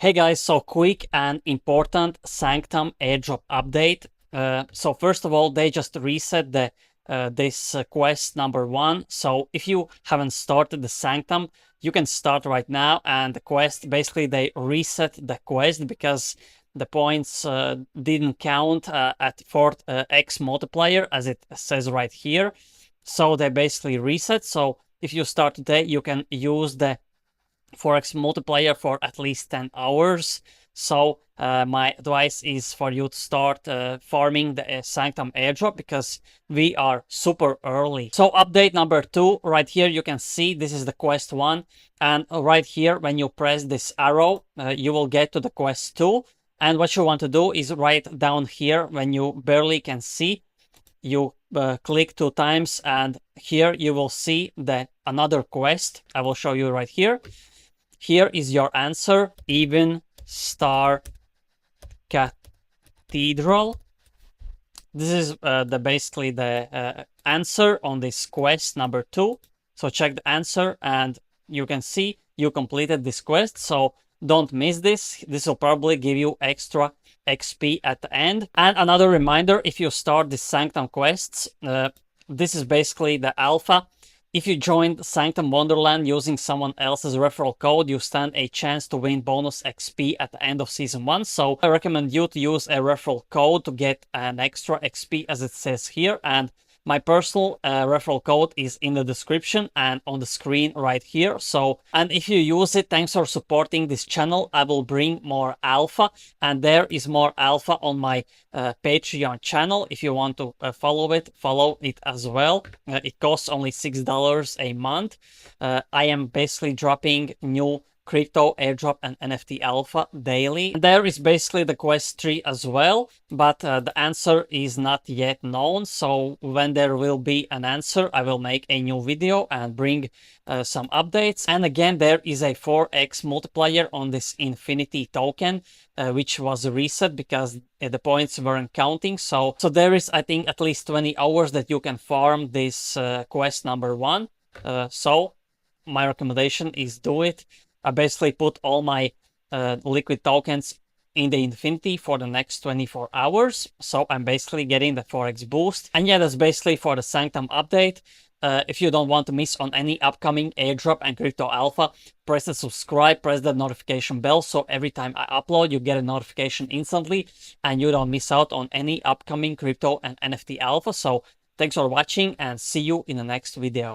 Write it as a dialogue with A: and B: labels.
A: Hey guys, so quick and important Sanctum Airdrop update. So first of all, they just reset this quest number 1. So if you haven't started the Sanctum, you can start right now. And the quest, basically they reset the quest because the points didn't count at 4x multiplier as it says right here. So they basically reset. So if you start today, you can use the 4x multiplier for at least 10 hours. So my advice is for you to start farming the Sanctum airdrop because we are super early. So update number 2, right here you can see this is the quest 1, and right here when you press this arrow you will get to the quest 2. And what you want to do is right down here when you barely can see, you click 2 times, and here you will see another quest. I will show you right here. Here is your answer, even star cathedral. This is basically the answer on this quest number 2. So check the answer and you can see you completed this quest. So don't miss this. This will probably give you extra XP at the end. And another reminder, if you start the Sanctum quests, this is basically the alpha. If you joined Sanctum Wonderland using someone else's referral code, you stand a chance to win bonus XP at the end of Season 1. So I recommend you to use a referral code to get an extra XP as it says here. And my personal referral code is in the description and on the screen right here. So, and if you use it, thanks for supporting this channel. I will bring more alpha, and there is more alpha on my Patreon channel. If you want to follow it as well. It costs only $6 a month. I am basically dropping new crypto airdrop and NFT alpha daily. There is basically the quest 3 as well, but the answer is not yet known. So when there will be an answer, I will make a new video and bring some updates. And again, there is a 4x multiplier on this infinity token, which was reset because the points weren't counting. So there is, I think, at least 20 hours that you can farm this quest number 1. So my recommendation is do it. I basically put all my liquid tokens in the infinity for the next 24 hours. So I'm basically getting the 4x boost. And yeah, that's basically for the Sanctum update. If you don't want to miss on any upcoming airdrop and crypto alpha, press the subscribe, press the notification bell. So every time I upload, you get a notification instantly and you don't miss out on any upcoming crypto and NFT alpha. So thanks for watching and see you in the next video.